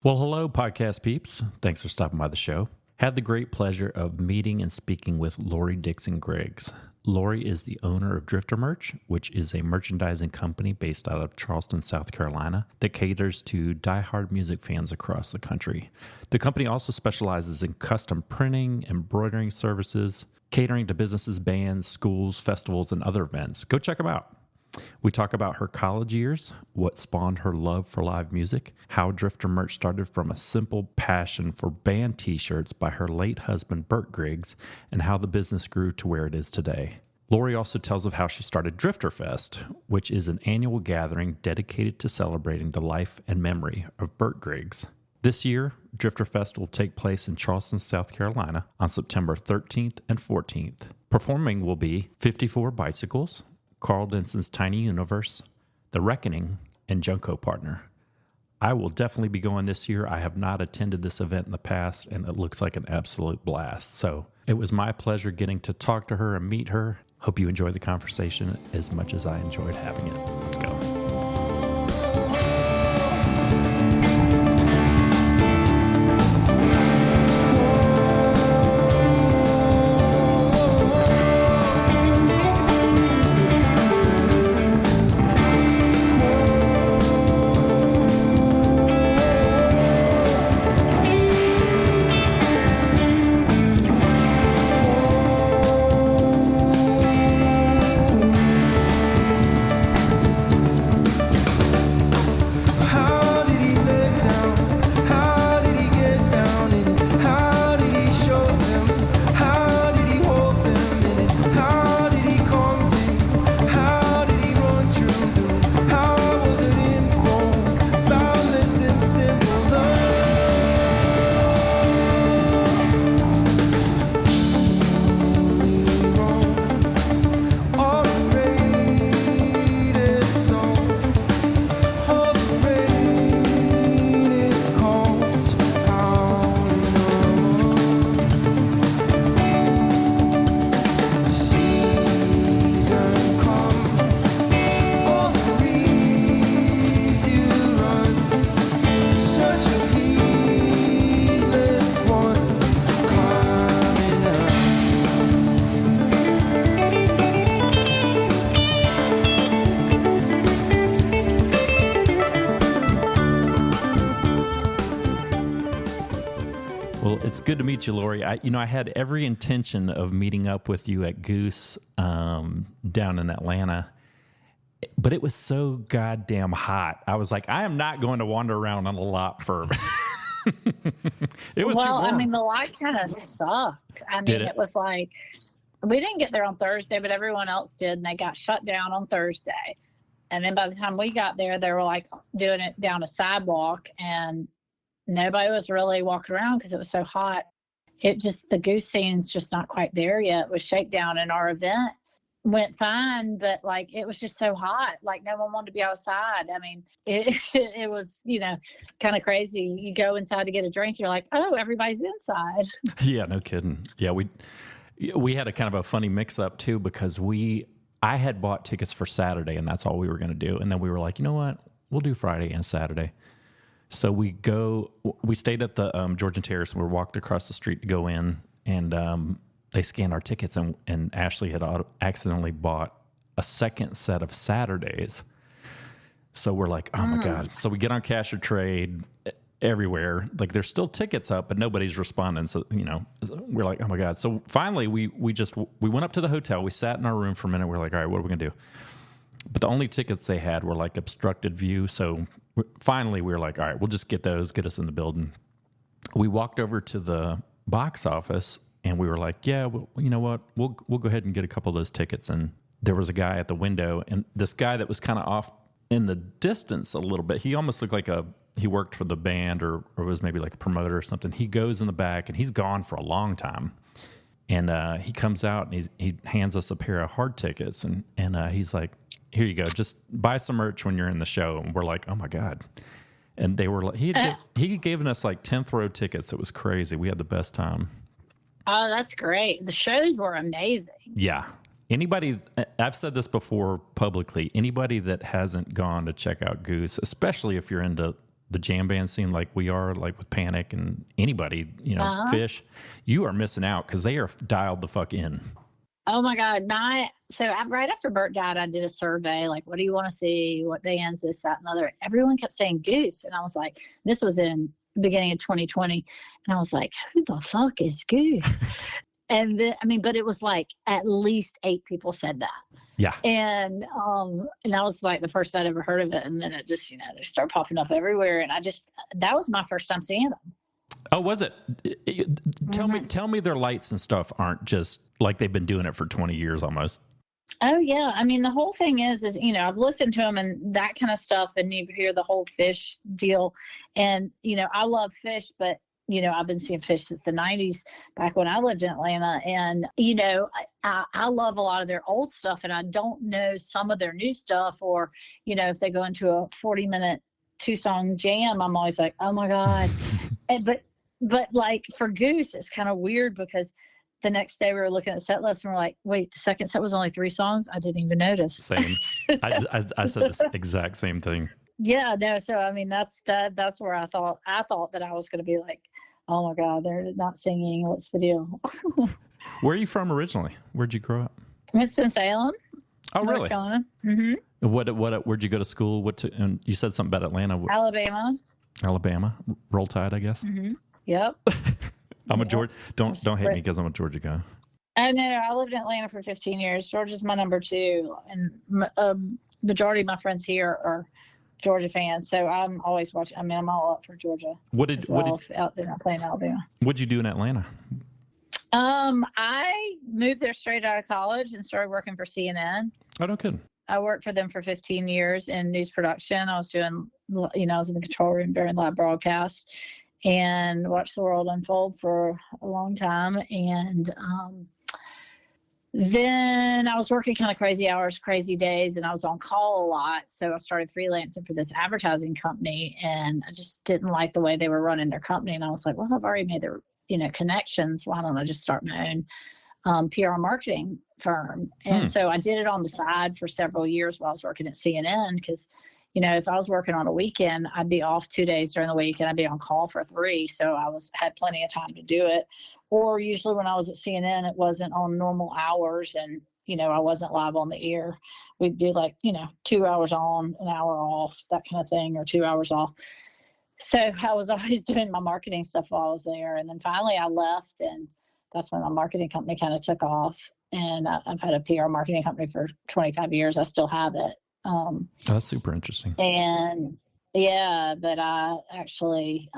Well, hello, podcast peeps. Thanks for stopping by the show. Had the great pleasure of meeting and speaking with Lorrie Dixson Griggs. Lorrie is the owner of Drifter Merch, which is a merchandising company based out of Charleston, South Carolina, that caters to diehard music fans across the country. The company also specializes in custom printing, embroidering services, catering to businesses, bands, schools, festivals, and other events. Go check them out. We talk about her college years, what spawned her love for live music, how Drifter Merch started from a simple passion for band t-shirts by her late husband, Bert Griggs, and how the business grew to where it is today. Lorrie also tells of how she started Drifter Fest, which is an annual gathering dedicated to celebrating the life and memory of Bert Griggs. This year, Drifter Fest will take place in Charleston, South Carolina on September 13th and 14th. Performing will be 54 Bicycles, Carl Denson's Tiny Universe, The Reckoning, and Junko Partner. I will definitely be going this year. I have not attended this event in the past, and it looks like an absolute blast. So it was my pleasure getting to talk to her and meet her. Hope you enjoy the conversation as much as I enjoyed having it. Let's go. Good to meet you, Lorrie. I had every intention of meeting up with you at Goose down in Atlanta, but it was so goddamn hot. I was like, I am not going to wander around on a lot for. It was too warm. I mean, the light kind of sucked. I mean, it was like we didn't get there on Thursday, but everyone else did, and they got shut down on Thursday. And then by the time we got there, they were like doing it down a sidewalk, and nobody was really walking around because it was so hot. The Goose scene's just not quite there yet with Shakedown, and our event went fine, but like it was just so hot. Like no one wanted to be outside. I mean, it was, kind of crazy. You go inside to get a drink, you're like, oh, everybody's inside. Yeah, no kidding. Yeah, we had a kind of a funny mix up too, because I had bought tickets for Saturday, and that's all we were going to do. And then we were like, you know what? We'll do Friday and Saturday. So we stayed at the Georgian Terrace, and we walked across the street to go in, and they scanned our tickets, and Ashley had accidentally bought a second set of Saturdays. So we're like, oh my God. So we get on Cash or Trade everywhere. Like there's still tickets up, but nobody's responding. So, we're like, oh my God. So finally we went up to the hotel. We sat in our room for a minute. We're like, all right, what are we going to do? But the only tickets they had were like obstructed view. So finally we were like, all right, we'll just get those, get us in the building. We walked over to the box office, and we were like, yeah, well, you know what? We'll go ahead and get a couple of those tickets. And there was a guy at the window, and this guy that was kind of off in the distance a little bit. He almost looked like he worked for the band or was maybe like a promoter or something. He goes in the back, and he's gone for a long time. And he comes out, and he hands us a pair of hard tickets, and he's like, here you go, just buy some merch when you're in the show. And we're like, oh my God. And they were like, he gave us like 10th row tickets. It was crazy. We had the best time. Oh, that's great. The shows were amazing. Yeah. Anybody, I've said this before publicly, anybody that hasn't gone to check out Goose, especially if you're into the jam band scene like we are, like with Panic and anybody, Fish, you are missing out because they are dialed the fuck in. Oh my God. Right after Bert died, I did a survey, like, what do you want to see? What bands, this, that, and the other. Everyone kept saying Goose. And I was like, this was in the beginning of 2020. And I was like, who the fuck is Goose? And but it was like at least 8 people said that. Yeah. And that was like the first I'd ever heard of it. And then it just, they start popping up everywhere. And that was my first time seeing them. Oh, was it? Tell me their lights and stuff aren't just like they've been doing it for 20 years almost. Oh yeah. I mean, the whole thing is, I've listened to them and that kind of stuff. And you hear the whole Fish deal. And, I love Fish, but I've been seeing Fish since the 90s, back when I lived in Atlanta. And, I love a lot of their old stuff, and I don't know some of their new stuff, or, if they go into a 40-minute 2-song jam, I'm always like, oh my God. But like for Goose, it's kind of weird because the next day we were looking at set lists and we're like, wait, the second set was only 3 songs? I didn't even notice. Same. I said the exact same thing. Yeah, no. So I mean, that's where I thought that I was going to be like, oh my God, they're not singing. What's the deal? Where are you from originally? Where'd you grow up? Winston-Salem. Oh, North really? Carolina. Mm-hmm. Where'd you go to school? And you said something about Atlanta. Alabama. Roll Tide, I guess. Mm-hmm. Yep. I'm a Georgia. Don't hate me because I'm a Georgia guy. Oh no, I lived in Atlanta for 15 years. Georgia's my number 2, and majority of my friends here are Georgia fans, so I'm always watching. I mean, I'm all up for Georgia. Out there playing Alabama? What'd you do in Atlanta? I moved there straight out of college and started working for CNN. Oh, no kidding. I worked for them for 15 years in news production. I was doing, I was in the control room during live broadcast and watched the world unfold for a long time. And then I was working kind of crazy hours, crazy days, and I was on call a lot. So I started freelancing for this advertising company, and I just didn't like the way they were running their company. And I was like, well, I've already made their, connections. Why don't I just start my own PR marketing firm? And so I did it on the side for several years while I was working at CNN, because, if I was working on a weekend, I'd be off 2 days during the week and I'd be on call for 3. So I had plenty of time to do it. Or usually when I was at CNN, it wasn't on normal hours and, I wasn't live on the air. We'd do 2 hours on, an hour off, that kind of thing, or 2 hours off. So I was always doing my marketing stuff while I was there. And then finally I left, and that's when my marketing company kind of took off. And I've had a PR marketing company for 25 years. I still have it. That's super interesting. And yeah, but I actually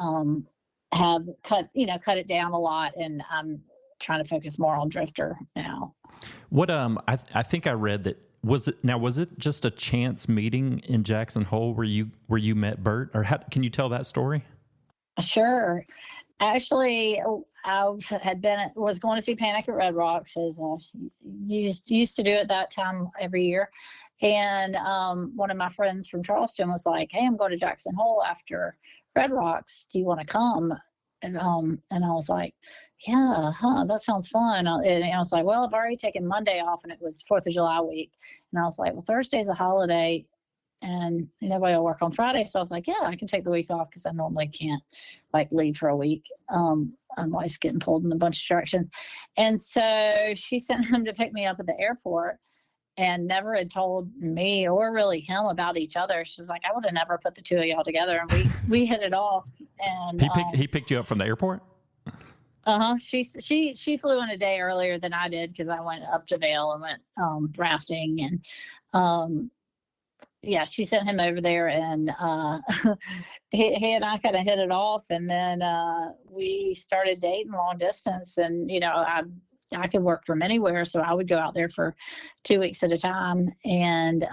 have cut it down a lot, and I'm trying to focus more on Drifter now. What I think I read that was it just a chance meeting in Jackson Hole where you met Bert, or can you tell that story? Sure. Actually, I was going to see Panic at Red Rocks, as used to do at that time every year. And one of my friends from Charleston was like, hey, I'm going to Jackson Hole after Red Rocks. Do you want to come? And I was like, yeah, that sounds fun. And I was like, well, I've already taken Monday off, and it was 4th of July week. And I was like, well, Thursday's a holiday, and nobody will work on Friday. So I was like, yeah, I can take the week off, because I normally can't leave for a week. I'm always getting pulled in a bunch of directions. And so she sent him to pick me up at the airport, and never had told me or really him about each other. She was like, I would have never put the two of y'all together. And we hit it off. And he picked you up from the airport? She flew in a day earlier than I did, because I went up to Vail and went rafting. And yeah, she sent him over there, and he and I kind of hit it off. And then we started dating long distance. And I could work from anywhere, so I would go out there for 2 weeks at a time. And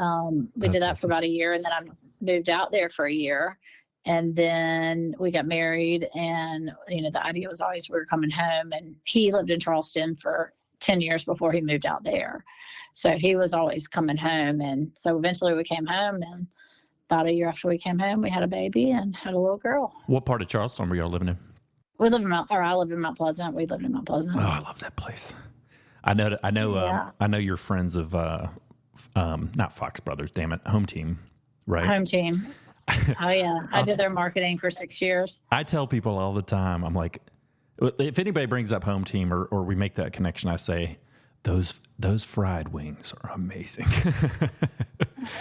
we did that for about a year, and then I moved out there for a year. And then we got married, and, the idea was always we were coming home. And he lived in Charleston for 10 years before he moved out there. So he was always coming home. And so eventually we came home, and about a year after we came home, we had a baby and had a little girl. What part of Charleston were y'all living in? I live in Mount Pleasant. We lived in Mount Pleasant. Oh, I love that place. I know you're friends of, not Fox Brothers, damn it, Home Team, right? Home Team. Oh yeah, I did their marketing for 6 years. I tell people all the time, I'm like, if anybody brings up home team or we make that connection, I say, those fried wings are amazing.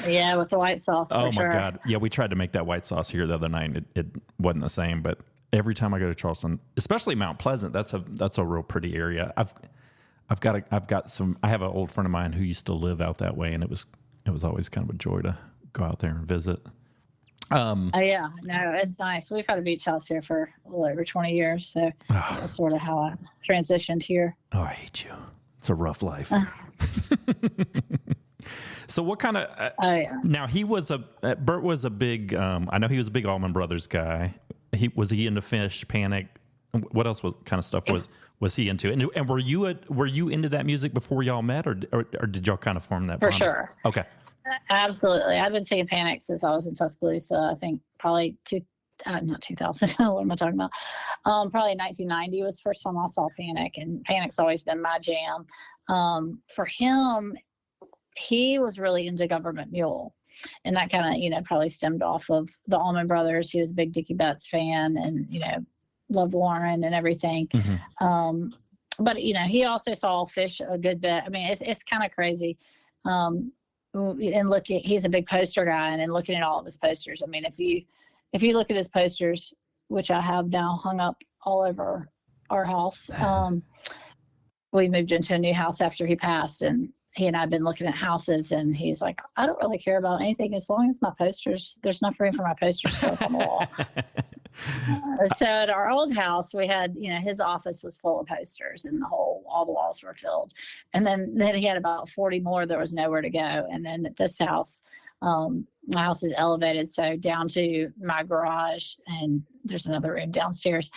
Yeah, with the white sauce. Oh for my sure. God. Yeah, we tried to make that white sauce here the other night and it wasn't the same, but every time I go to Charleston, especially Mount Pleasant, that's a real pretty area. I have an old friend of mine who used to live out that way, and it was always kind of a joy to go out there and visit. Oh yeah, no, it's nice. We've had a beach house here for a little over 20 years, so that's sort of how I transitioned here. Oh, I hate you. It's a rough life. So what kind of? Oh yeah. Now Bert was a big. I know he was a big Allman Brothers guy. Was he into Fish, Panic? What else kind of stuff was he into? And were you into that music before y'all met, or did y'all kind of form that? For bond? sure. Okay. Absolutely. I've been seeing Panic since I was in Tuscaloosa. I think probably not 2000. What am I talking about? Probably 1990 was the first time I saw Panic, and Panic's always been my jam. For him, he was really into Gov't Mule, and that kind of probably stemmed off of the Allman Brothers. He was a big Dickie Betts fan, and loved Warren and everything. Mm-hmm. But he also saw Fish a good bit. I mean, it's kind of crazy. And he's a big poster guy, and looking at all of his posters. I mean, if you look at his posters, which I have now hung up all over our house, we moved into a new house after he passed, and he and I have been looking at houses, and he's like, I don't really care about anything as long as my posters, there's enough room for my posters to go up on the wall. So at our old house, we had, his office was full of posters, and all the walls were filled. And then he had about 40 more. There was nowhere to go. And then at this house, my house is elevated, so down to my garage, and there's another room downstairs.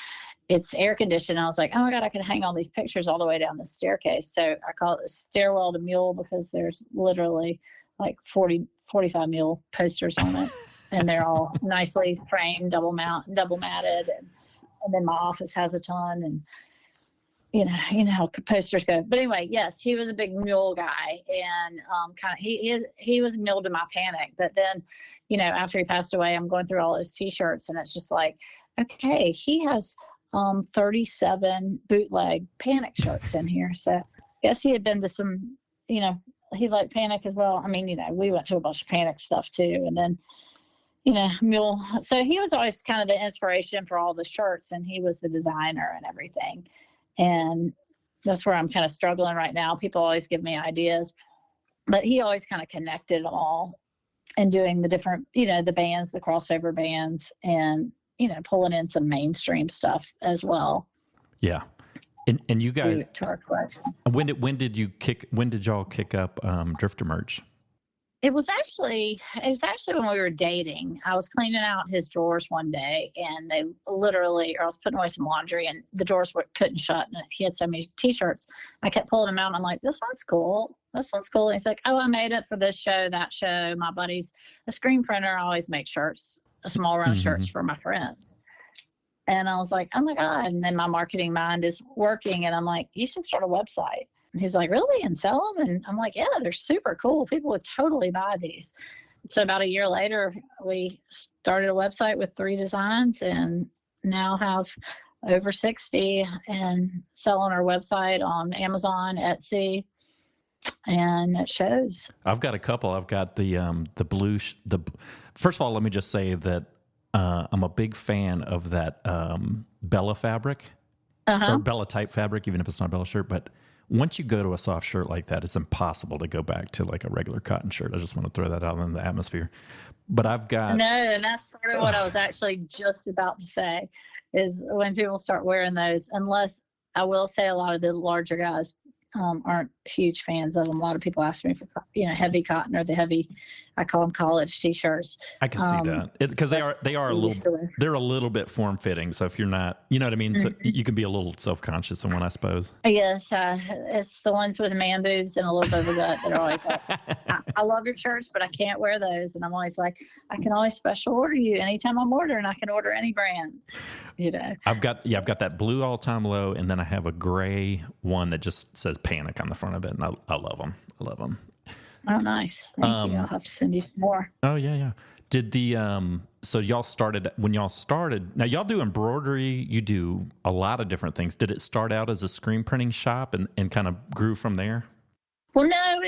It's air conditioned. I was like, oh my God, I can hang all these pictures all the way down the staircase. So I call it the stairwell to Mule, because there's literally like 45 Mule posters on it. And they're all nicely framed, double matted. And then my office has a ton, and you know how posters go. But anyway, yes, he was a big Mule guy, and he was Mule to my Panic. But then, after he passed away, I'm going through all his T-shirts, and it's just like, okay, he has 37 bootleg Panic shirts in here. So I guess he had been to some, he liked Panic as well. I mean, we went to a bunch of Panic stuff too, and then. Mule. So he was always kind of the inspiration for all the shirts, and he was the designer and everything. And that's where I'm kind of struggling right now. People always give me ideas, but he always kind of connected them all and doing the different, the bands, the crossover bands, and, pulling in some mainstream stuff as well. Yeah. And you guys, to our collection. when did y'all kick up Drifter merch? It was actually when we were dating. I was cleaning out his drawers one day, and I was putting away some laundry, and the drawers couldn't shut, and he had so many T-shirts. I kept pulling them out, and I'm like, this one's cool. This one's cool. And he's like, oh, I made it for this show, that show. My buddy's a screen printer. I always make shirts, a small run of shirts for my friends. And I was like, oh my God. And then my marketing mind is working, and I'm like, you should start a website. And he's like, really? And sell them? And I'm like, yeah, they're super cool. People would totally buy these. So about a year later, we started a website with 3 designs, and now have over 60 and sell on our website on Amazon, Etsy, and it shows. I've got a couple. I've got the blue. First of all, let me just say that I'm a big fan of that Bella fabric or Bella type fabric, even if it's not a Bella shirt, but once you go to a soft shirt like that, it's impossible to go back to like a regular cotton shirt. I just want to throw that out in the atmosphere. But I've got... No, and that's sort of what I was actually just about to say, is when people start wearing those, unless I will say a lot of the larger guys aren't huge fans of them. A lot of people ask me for, heavy cotton or the heavy, I call them college T-shirts. I can see that, because they are a little, they're a little bit form fitting. So if you're not, you know what I mean? So you can be a little self-conscious in one, I suppose. Yes. It's the ones with man boobs and a little bit of a gut that are always like, I love your shirts, but I can't wear those. And I'm always like, I can always special order you anytime I'm ordering. I can order any brand, I've got that blue all-time low, and then I have a gray one that just says Panic on the front of it, and I love them. I love them. Oh, nice. Thank you. I'll have to send you some more. Oh, yeah. Did the So when y'all started, now y'all do embroidery, you do a lot of different things. Did it start out as a screen printing shop and kind of grew from there? Well, no,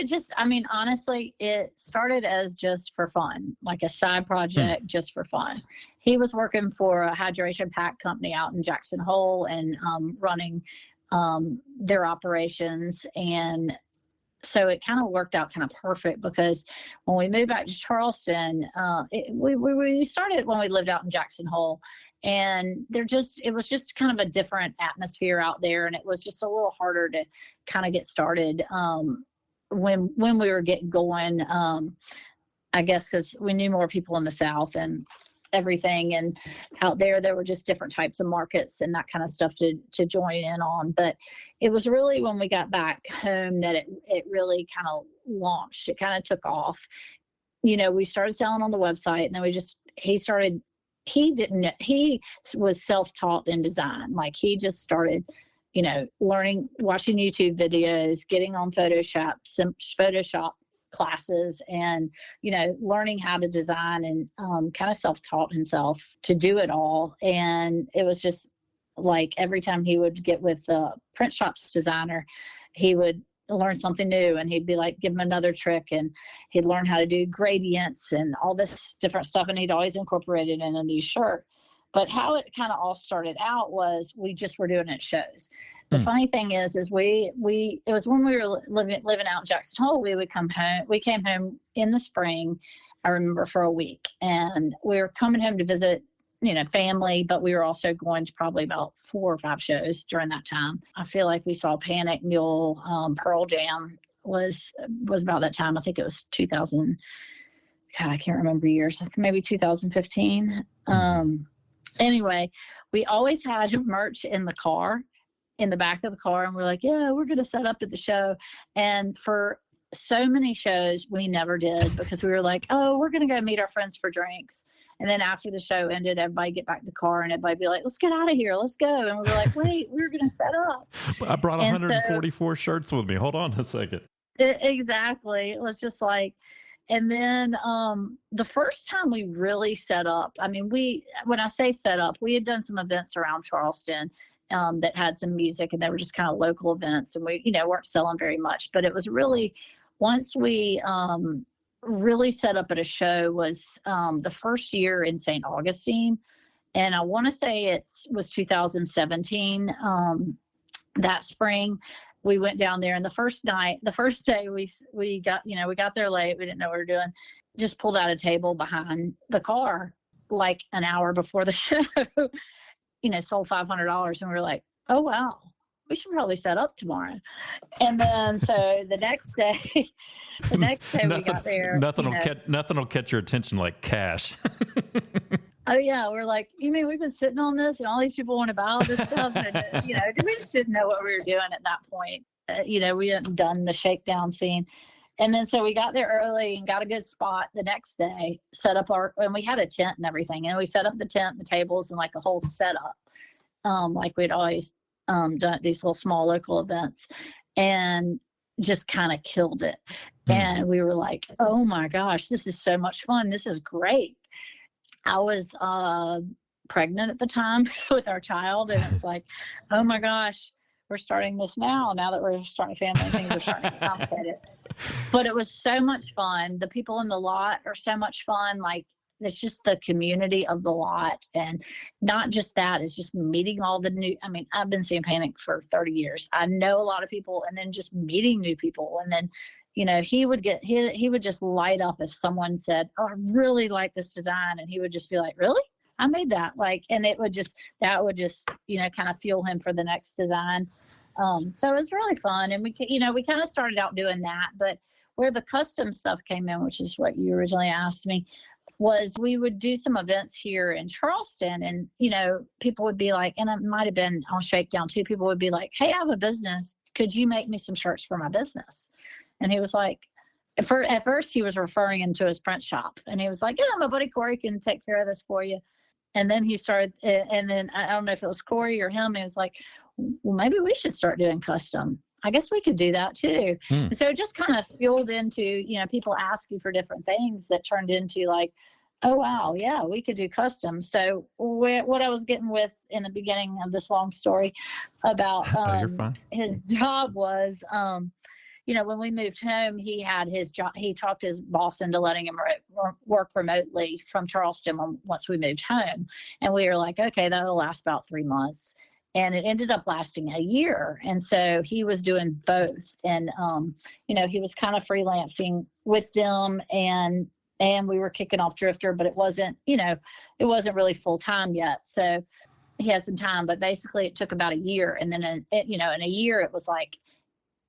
honestly, it started as just for fun, like a side project just for fun. He was working for a hydration pack company out in Jackson Hole and running their operations. And so it kind of worked out kind of perfect because when we moved back to Charleston, we started when we lived out in Jackson Hole, and it was just kind of a different atmosphere out there, and it was just a little harder to kind of get started when we were getting going. I guess because we knew more people in the South and everything, and out there were just different types of markets and that kind of stuff to join in on. But it was really when we got back home that it really kind of launched. It kind of took off. We started selling on the website, and then he was self-taught in design. Like, he just started learning, watching YouTube videos, getting on Photoshop classes, and learning how to design, and kind of self-taught himself to do it all. And it was just like every time he would get with the print shop's designer, he would learn something new, and he'd be like, give him another trick, and he'd learn how to do gradients and all this different stuff, and he'd always incorporate it in a new shirt. But how it kind of all started out was we just were doing it at shows. The funny thing is it was when we were living out in Jackson Hole, we would come home. We came home in the spring, I remember, for a week, and we were coming home to visit, family, but we were also going to probably about 4 or 5 shows during that time. I feel like we saw Panic, Mule, Pearl Jam was about that time. I think it was 2000. God, I can't remember years. Maybe 2015. Anyway, we always had merch in the back of the car, and we're like, yeah, we're going to set up at the show. And for so many shows, we never did, because we were like, oh, we're going to go meet our friends for drinks. And then after the show ended, everybody get back in the car, and everybody be like, let's get out of here. Let's go. And we were like, wait, we were going to set up. I brought 144 shirts with me. Hold on a second. Exactly. It was just like, and then the first time we really set up, when I say set up, we had done some events around Charleston that had some music, and they were just kind of local events, and we, weren't selling very much. But it was really, once we really set up at a show was the first year in St. Augustine. And I want to say it was 2017, that spring. We went down there, and the first day we got there late. We didn't know what we were doing. Just pulled out a table behind the car like an hour before the show, sold $500. And we were like, oh, wow, we should probably set up tomorrow. And then, so the next day we got there. Nothing will catch your attention like cash. Oh yeah, we're like, you mean we've been sitting on this, and all these people want to buy all this stuff, and we just didn't know what we were doing at that point. We hadn't done the shakedown scene, and then so we got there early and got a good spot the next day. Set up and we had a tent and everything, and we set up the tent, the tables, and like a whole setup, like we'd always done at these little small local events, and just kind of killed it. And we were like, oh my gosh, this is so much fun. This is great. I was pregnant at the time with our child, and it's like, oh my gosh, we're starting this now that we're starting a family, things are starting to get complicated. But it was so much fun. The people in the lot are so much fun. Like, it's just the community of the lot, and not just that, it's just meeting all the new, I've been seeing Panic for 30 years. I know a lot of people, and then just meeting new people. And then he would just light up if someone said, oh, I really like this design. And he would just be like, really? I made that. And that would just, kind of fuel him for the next design. So it was really fun. And we kind of started out doing that, but where the custom stuff came in, which is what you originally asked me, was we would do some events here in Charleston, and, people would be like, and it might've been on Shakedown too. People would be like, hey, I have a business. Could you make me some shirts for my business? And he was like, at first he was referring him to his print shop, and he was like, yeah, my buddy Corey can take care of this for you. And then he started, and then I don't know if it was Corey or him. He was like, well, maybe we should start doing custom. I guess we could do that too. And so it just kind of fueled into, people ask you for different things that turned into like, Oh, wow. Yeah, we could do custom. So what I was getting with in the beginning of this long story about Oh, you're fine. his job was, when we moved home, he had his job. He talked his boss into letting him work remotely from Charleston once we moved home. And we were like, okay, that'll last about 3 months. And it ended up lasting a year. And so he was doing both. And, he was kind of freelancing with them, and we were kicking off Drifter, but it wasn't really full time yet. So he had some time, but basically it took about a year. And then, in a year, it was like,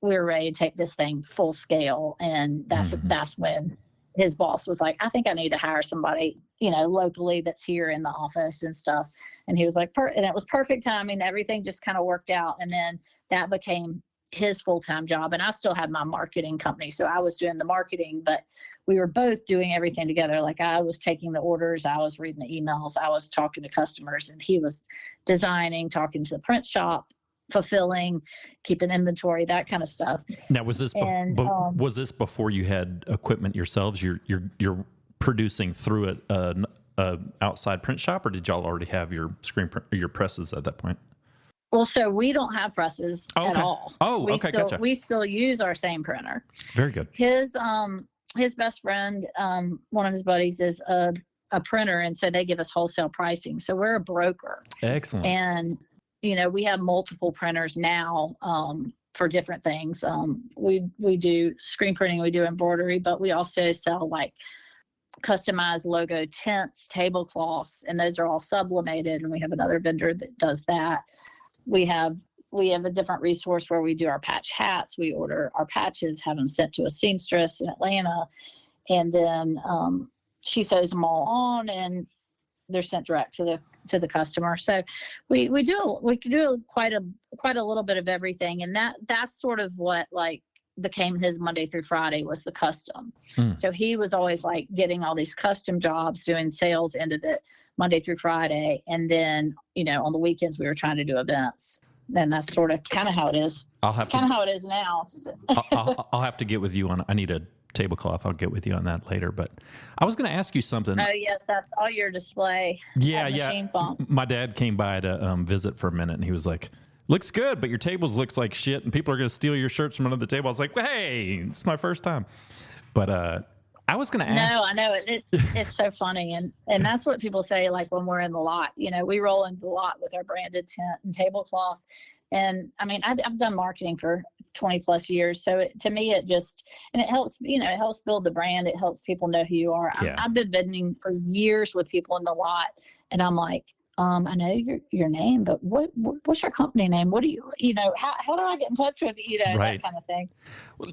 we were ready to take this thing full scale. And that's when his boss was like, I think I need to hire somebody, locally that's here in the office and stuff. And he was like, and it was perfect timing. Everything just kind of worked out. And then that became his full-time job. And I still had my marketing company. So I was doing the marketing, but we were both doing everything together. Like, I was taking the orders, I was reading the emails, I was talking to customers, and he was designing, talking to the print shop, fulfilling, keeping inventory, that kind of stuff. Now, was this was this before you had equipment yourselves? You're producing through a outside print shop, or did y'all already have your your presses at that point? Well, so we don't have presses at all. Oh, okay, gotcha. We still use our same printer. Very good. His best friend, one of his buddies, is a printer, and so they give us wholesale pricing. So we're a broker. Excellent. And we have multiple printers now for different things. We do screen printing, we do embroidery, but we also sell like customized logo tints, tablecloths, and those are all sublimated. And we have another vendor that does that. We have a different resource where we do our patch hats. We order our patches, have them sent to a seamstress in Atlanta, and then she sews them all on, and they're sent direct to the customer. So we can do quite a little bit of everything, and that's sort of what like became his Monday through Friday, was the custom. So he was always like getting all these custom jobs, doing sales end of it Monday through Friday, and then on the weekends we were trying to do events. And that's sort of kind of how it is. How it is now. I'll have to get with you on. I need a tablecloth. I'll get with you on that later. But I was going to ask you something. Oh yes, that's all your display. Yeah. My dad came by to visit for a minute, and he was like, "Looks good, but your tables looks like shit, and people are going to steal your shirts from under the table." I was like, "Hey, it's my first time." But I was going to ask. No, I know it's so funny, and that's what people say. Like when we're in the lot, we roll into the lot with our branded tent and tablecloth. And I mean, I've done marketing for 20 plus years. So to me, it helps, it helps build the brand. It helps people know who you are. Yeah. I've been vending for years with people in the lot, and I'm like, I know your name, but what's your company name? What do how do I get in touch with you? Right. That kind of thing.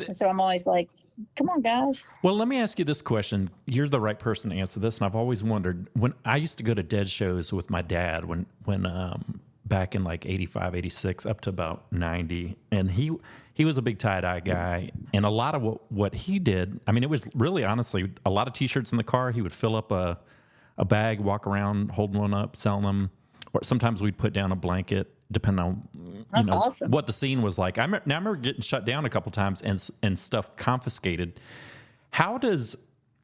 And so I'm always like, come on, guys. Well, let me ask you this question. You're the right person to answer this. And I've always wondered, when I used to go to Dead shows with my dad, when back in like 85, 86, up to about 90. And he was a big tie-dye guy. And a lot of what he did, I mean, it was really, honestly, a lot of T-shirts in the car. He would fill up a bag, walk around, holding one up, selling them. Or sometimes we'd put down a blanket, depending on awesome. what the scene was like. I remember getting shut down a couple times and stuff confiscated. How does,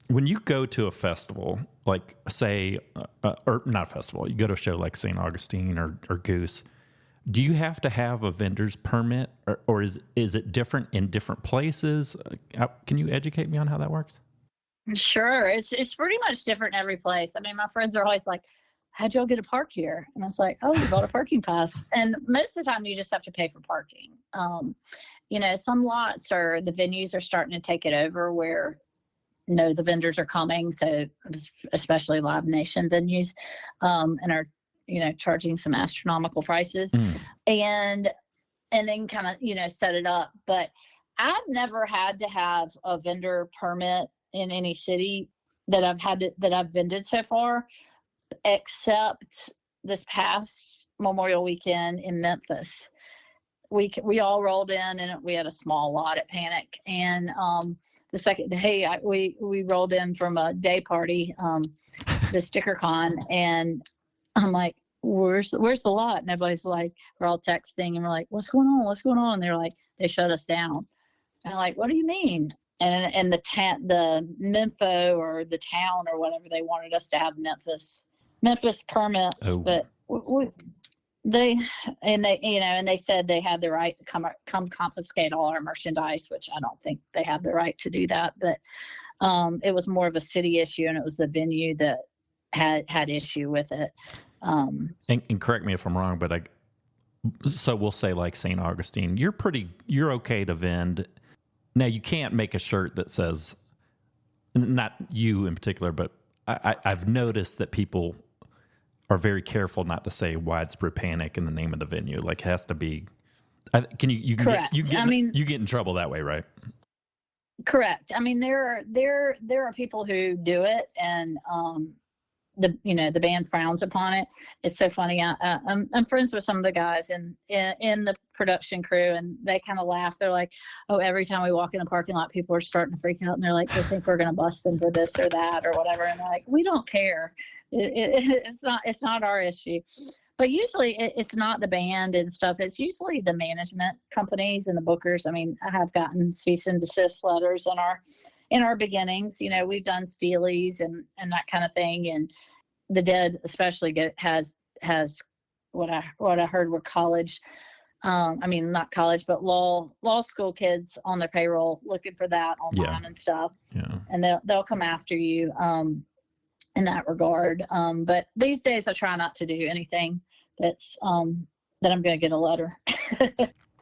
when you go to a festival, like say, or not a festival, you go to a show like St. Augustine or Goose, do you have to have a vendor's permit, or is it different in different places? Can you educate me on how that works? Sure. It's pretty much different in every place. I mean, my friends are always like, how'd y'all get to park here? And I was like, we bought a parking pass. And most of the time you just have to pay for parking. Some lots the venues are starting to take it over where the vendors are coming. So especially Live Nation venues, and are, charging some astronomical prices and then kind of, set it up. But I've never had to have a vendor permit in any city that I've vended so far, except this past Memorial Weekend in Memphis. We all rolled in, and we had a small lot at Panic. And the second day, we rolled in from a day party, the sticker con, and I'm like, where's the lot? And everybody's like, we're all texting, and we're like, what's going on? And they're like, they shut us down. And I'm like, what do you mean? and the Mempho or the town or whatever, they wanted us to have Memphis permits, but they said they had the right to come confiscate all our merchandise, which I don't think they have the right to do that. But it was more of a city issue, and it was the venue that had issue with it. And correct me if I'm wrong, but so we'll say like St. Augustine, you're okay to vend. Now you can't make a shirt that says, not you in particular, but I've noticed that people are very careful not to say widespread panic in the name of the venue. Like, it has to be. You get in trouble that way, right? Correct. I mean, there are people who do it, and the band frowns upon it. It's so funny. I'm friends with some of the guys in the production crew, and they kind of laugh. They're like, "Oh, every time we walk in the parking lot, people are starting to freak out, and they're like, they think we're going to bust them for this or that or whatever." And they're like, "We don't care. It's not our issue." But usually it's not the band and stuff. It's usually the management companies and the bookers. I mean, I have gotten cease and desist letters in our beginnings. We've done Steelies and that kind of thing. And the Dead especially has what I heard were college. I mean, not college, but law school kids on their payroll looking for that online and stuff. Yeah. And they'll come after you. In that regard. But these days I try not to do anything that's that I'm going to get a letter.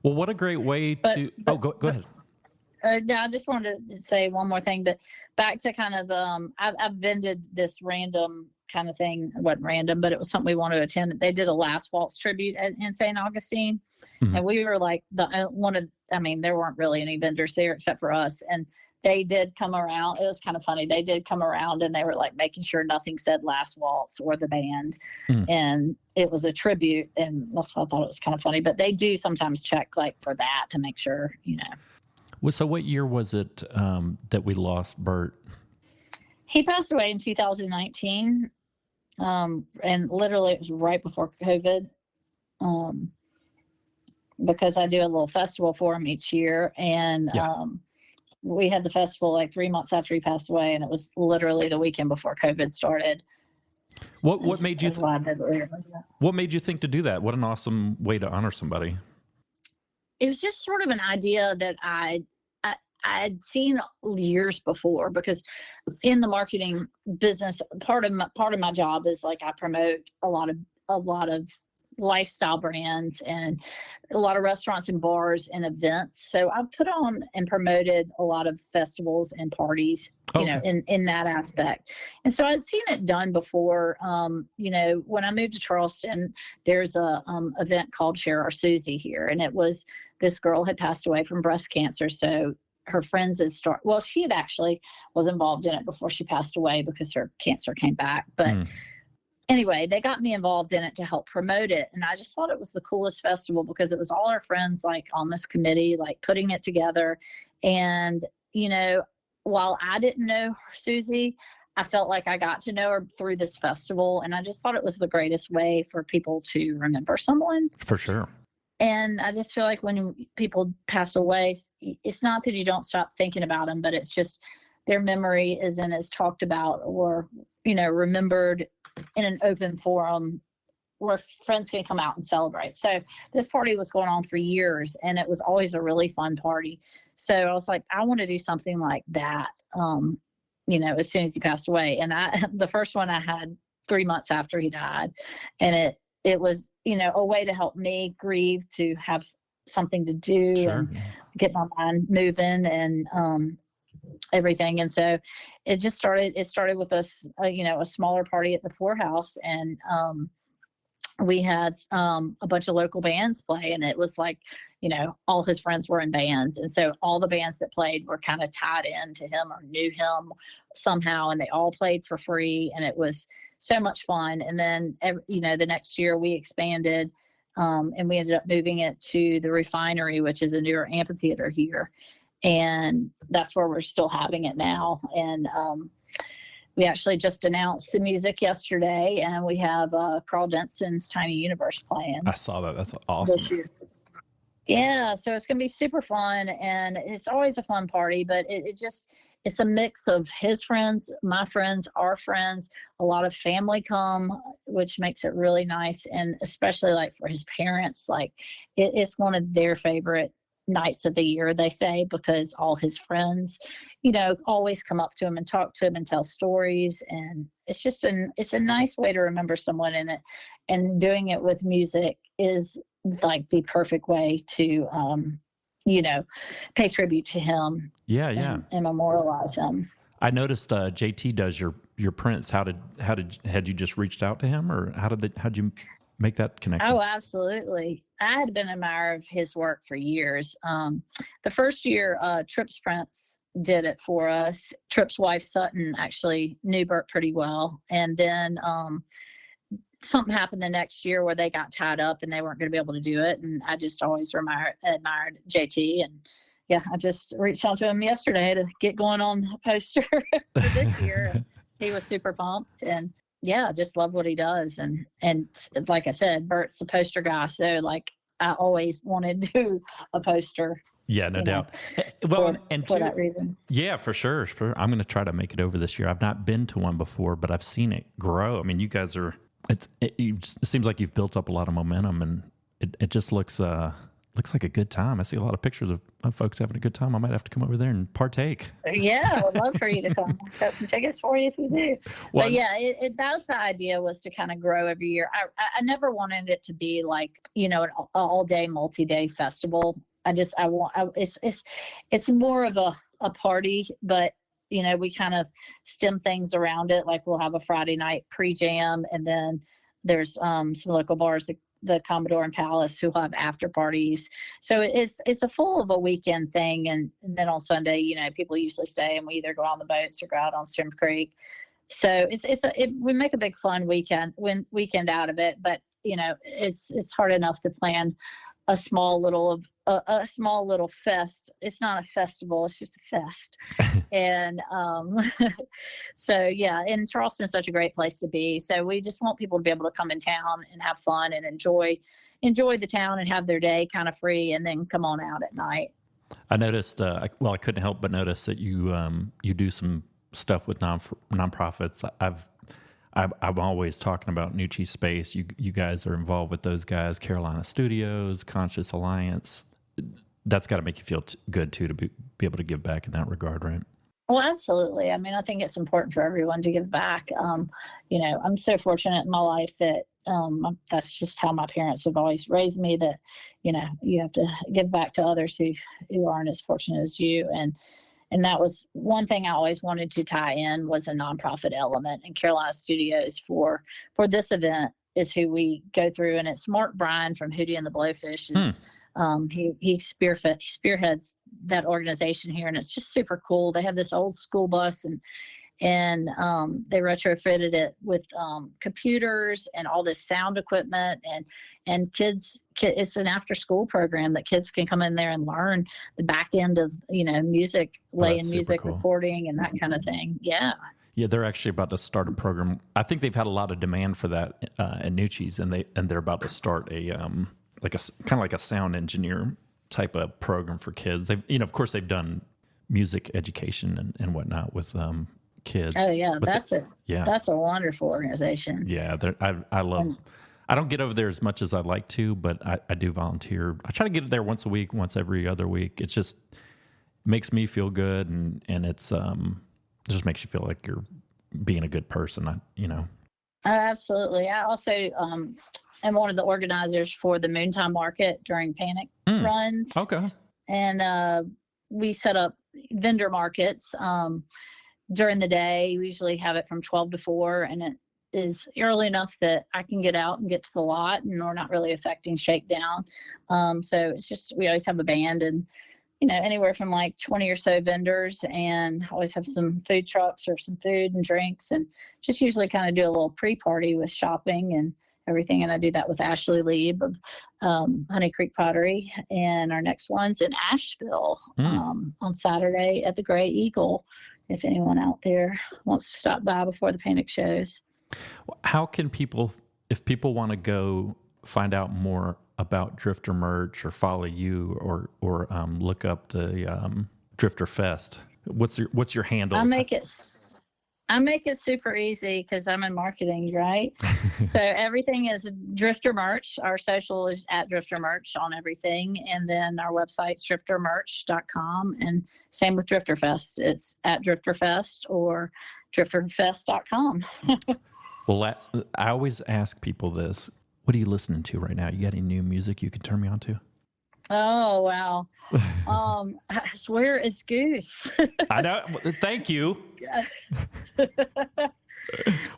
Well, what a great way to go ahead. No, I just wanted to say one more thing, but back to kind of I've vended this random kind of thing. It wasn't random, but it was something we wanted to attend. They did a Last Waltz tribute in St. Augustine, and we were like there weren't really any vendors there except for us, and they did come around. It was kind of funny. They did come around, and they were like making sure nothing said Last Waltz or the band. And it was a tribute, and that's why I thought it was kind of funny. But they do sometimes check like for that to make sure, Well, so what year was it that we lost Bert? He passed away in 2019. And literally it was right before COVID. Because I do a little festival for him each year, and we had the festival like 3 months after he passed away, and it was literally the weekend before COVID started. What made you think to do that? What an awesome way to honor somebody. It was just sort of an idea that I'd seen years before, because in the marketing business, part of my job is like I promote a lot of lifestyle brands and a lot of restaurants and bars and events. So I've put on and promoted a lot of festivals and parties, in that aspect. And so I'd seen it done before. When I moved to Charleston, there's a event called Share Our Susie here. And it was, this girl had passed away from breast cancer. So her friends had she had actually was involved in it before she passed away because her cancer came back. But anyway, they got me involved in it to help promote it. And I just thought it was the coolest festival because it was all our friends like on this committee, like putting it together. And, while I didn't know Susie, I felt like I got to know her through this festival. And I just thought it was the greatest way for people to remember someone. For sure. And I just feel like when people pass away, it's not that you don't stop thinking about them, but it's just their memory isn't as talked about or, remembered in an open forum where friends can come out and celebrate. So this party was going on for years, and it was always a really fun party. So I was like, I want to do something like that, as soon as he passed away. And the first one I had 3 months after he died, and it was, a way to help me grieve, to have something to do and get my mind moving and, everything. And so it started with us, a smaller party at the poorhouse, and we had a bunch of local bands play, and it was like, all his friends were in bands, and so all the bands that played were kind of tied into him or knew him somehow, and they all played for free, and it was so much fun. And then the next year we expanded, and we ended up moving it to the Refinery, which is a newer amphitheater here. And that's where we're still having it now. And we actually just announced the music yesterday, and we have Carl Denson's Tiny Universe playing. I saw that. That's awesome. Yeah, so it's gonna be super fun, and it's always a fun party, but it's a mix of his friends, my friends, our friends, a lot of family come, which makes it really nice, and especially like for his parents, like it's one of their favorite nights of the year, they say, because all his friends, always come up to him and talk to him and tell stories, and it's a nice way to remember someone in it, and doing it with music is like the perfect way to pay tribute to him. Yeah. And memorialize him. I noticed JT does your prints. Had you just reached out to him, or how'd you make that connection? Oh, absolutely. I had been an admirer of his work for years. The first year, Tripp's Prints did it for us. Tripp's wife Sutton actually knew Bert pretty well, and then something happened the next year where they got tied up and they weren't going to be able to do it. And I just always admired JT. And yeah, I just reached out to him yesterday to get going on a poster for this year. He was super pumped, and yeah, I just love what he does. And like I said, Bert's a poster guy. So like I always wanted to do a poster. Yeah, no doubt. Well, for that reason. Yeah, for sure. I'm going to try to make it over this year. I've not been to one before, but I've seen it grow. I mean, you guys are, it seems like you've built up a lot of momentum, and it just looks like a good time. I see a lot of pictures of folks having a good time. I might have to come over there and partake. Yeah, I would love for you to come. Got some tickets for you if you do. Well, but yeah, that's the idea, was to kind of grow every year. I never wanted it to be like, an all day, multi-day festival. It's more of a party, but we kind of stem things around it. Like we'll have a Friday night pre-jam, and then there's some local bars, the Commodore and Palace, who have after parties. So it's a full of a weekend thing. And then on Sunday, people usually stay, and we either go on the boats or go out on Strim Creek. So we make a big fun weekend out of it. But it's hard enough to plan a small little fest. It's not a festival, it's just a fest. And so yeah, and Charleston's such a great place to be. So we just want people to be able to come in town and have fun and enjoy the town and have their day kind of free, and then come on out at night. I noticed, I couldn't help but notice that you do some stuff with nonprofits. I'm always talking about Nucci Space. You guys are involved with those guys, Carolina Studios, Conscious Alliance. That's got to make you feel good too, to be able to give back in that regard, right? Well, absolutely. I mean, I think it's important for everyone to give back. I'm so fortunate in my life that that's just how my parents have always raised me, that, you have to give back to others who aren't as fortunate as you. And that was one thing I always wanted to tie in, was a nonprofit element. And Carolina Studios for this event is who we go through. And it's Mark Bryan from Hootie and the Blowfishes. He spearheads that organization here, and it's just super cool. They have this old school bus, and they retrofitted it with computers and all this sound equipment, and kids, it's an after school program that kids can come in there and learn the back end of music, laying music, cool, recording, and that kind of thing. Yeah, they're actually about to start a program. I think they've had a lot of demand for that at Nucci's, and they're about to start a kind of like a sound engineer type of program for kids. They've of course they've done music education and whatnot with kids. Oh yeah, that's a wonderful organization. Yeah, I love. I don't get over there as much as I'd like to, but I do volunteer. I try to get there once a week, once every other week. It just makes me feel good, and it just makes you feel like you're being a good person. Oh, absolutely. I also am one of the organizers for the Moontime Market during Panic runs. Okay. And we set up vendor markets during the day. We usually have it from 12 to 4, and it is early enough that I can get out and get to the lot, and we're not really affecting shakedown. So it's just, we always have a band, and anywhere from like 20 or so vendors, and always have some food trucks or some food and drinks, and just usually kind of do a little pre-party with shopping and everything. And I do that with Ashley Lieb of Honey Creek Pottery. And our next one's in Asheville on Saturday at the Gray Eagle, if anyone out there wants to stop by before the Panic shows. How can people, if people want to go find out more about Drifter merch or follow you or look up the Drifter Fest, what's your handle? I make it super easy because I'm in marketing, right? So everything is Drifter merch. Our social is at Drifter merch on everything. And then our website's driftermerch.com. And same with Drifter Fest. It's at Drifter Fest or drifterfest.com. Well, I always ask people this. What are you listening to right now? You got any new music you can turn me on to? Oh, wow. I swear it's Goose. I know. Thank you.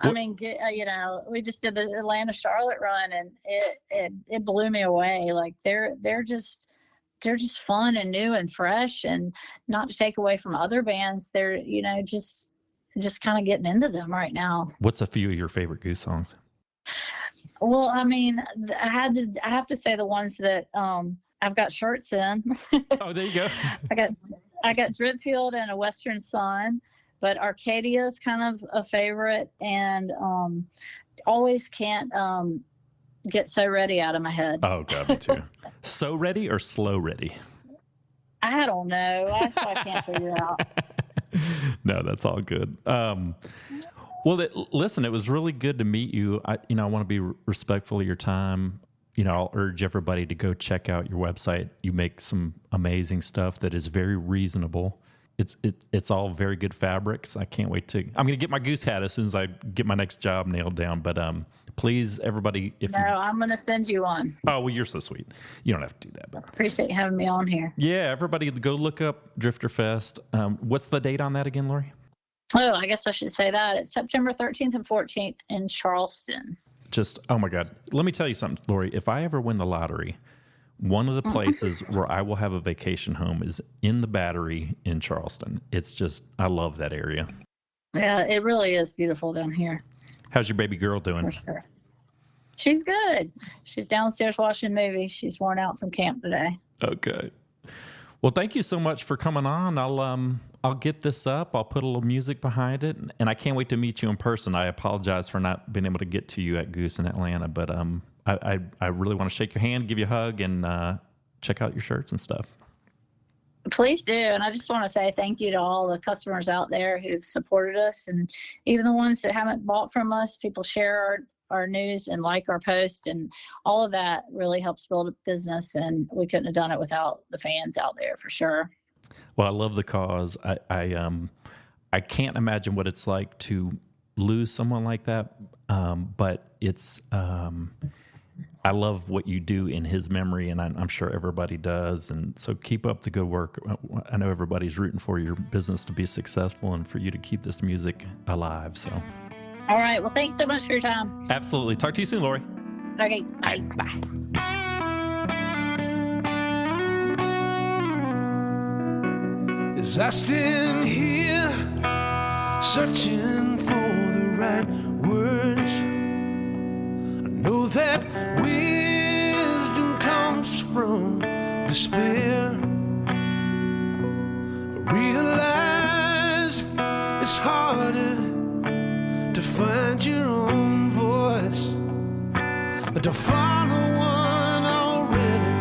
I mean, we just did the Atlanta Charlotte run, and it blew me away. Like they're just fun and new and fresh, and not to take away from other bands. They're just kind of getting into them right now. What's a few of your favorite Goose songs? Well, I mean, I have to say the ones that I've got shirts in. Oh, there you go. I got Dripfield and A Western Sun, but Arcadia is kind of a favorite, and always can't get So Ready out of my head. Oh, God, me too. So Ready or Slow Ready? I don't know. I can't figure it out. No, that's all good. Well, listen, it was really good to meet you. I want to be respectful of your time. I'll urge everybody to go check out your website. You make some amazing stuff that is very reasonable. It's all very good fabrics. I can't wait I'm going to get my Goose hat as soon as I get my next job nailed down. But please, everybody, I'm going to send you one. Oh, well, you're so sweet. You don't have to do that. But appreciate you having me on here. Yeah, everybody go look up Drifter Fest. What's the date on that again, Lorrie? Oh, I guess I should say that. It's September 13th and 14th in Charleston. Oh my God. Let me tell you something, Lorrie. If I ever win the lottery, one of the places where I will have a vacation home is in the Battery in Charleston. I love that area. Yeah, it really is beautiful down here. How's your baby girl doing? For sure. She's good. She's downstairs watching movies. She's worn out from camp today. Okay. Well, thank you so much for coming on. I'll get this up. I'll put a little music behind it, and I can't wait to meet you in person. I apologize for not being able to get to you at Goose in Atlanta, but I really want to shake your hand, give you a hug, and check out your shirts and stuff. Please do, and I just want to say thank you to all the customers out there who've supported us, and even the ones that haven't bought from us. People share our news and like our post, and all of that really helps build a business, and we couldn't have done it without the fans out there for sure. Well, I love the cause. I can't imagine what it's like to lose someone like that, but it's I love what you do in his memory, and I'm sure everybody does. And so keep up the good work. I know everybody's rooting for your business to be successful and for you to keep this music alive. So. All right. Well, thanks so much for your time. Absolutely. Talk to you soon, Lorrie. Okay. Bye. Bye. As I stand here searching for the right words, I know that wisdom comes from despair. I realize it's harder to find your own voice, to follow one already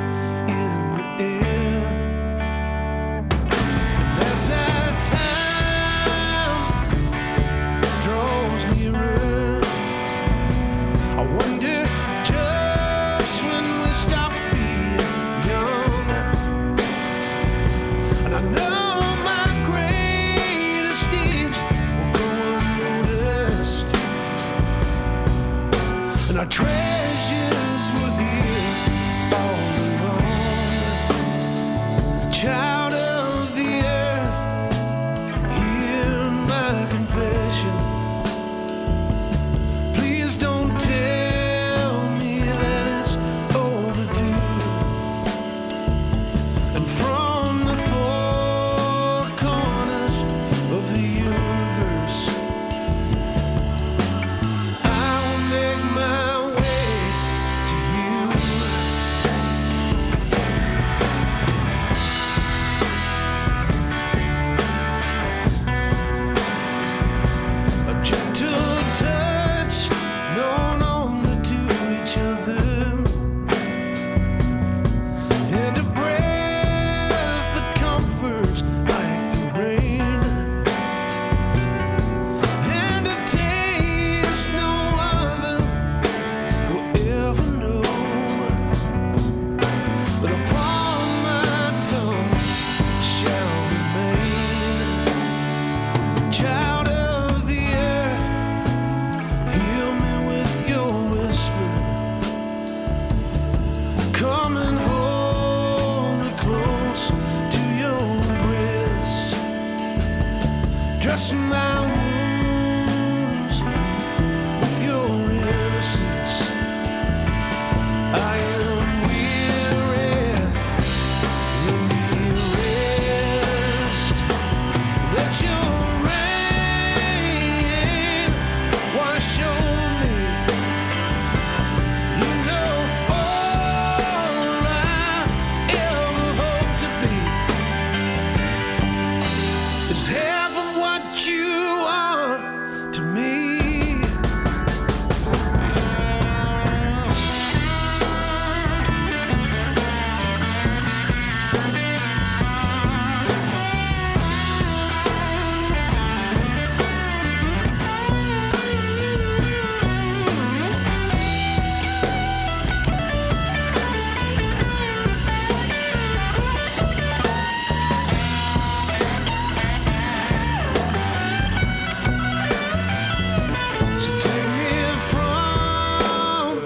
in the air. And as our time draws nearer, I wonder just when we stop being young. And I know my greatest deeds will go unnoticed, and our treasures will be all alone. Child of the earth, hear my confession. Please don't tell me that it's overdue. And from the four corners of the universe, I'll make my way to you. dress my wounds with your innocence. I am weary. Let me rest. Let your rain wash over me. You know all I ever hope to be is half of what you are to me. So take me from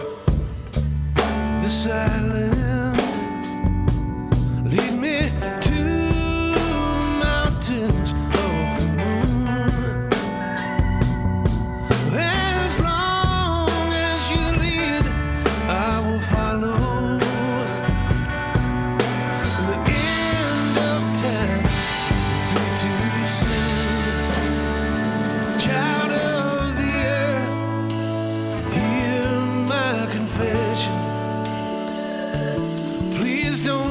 this island, lead me to the mountains of the moon. As long as you lead, I will follow. The end of time will be too soon. Child of the earth, hear my confession. Please don't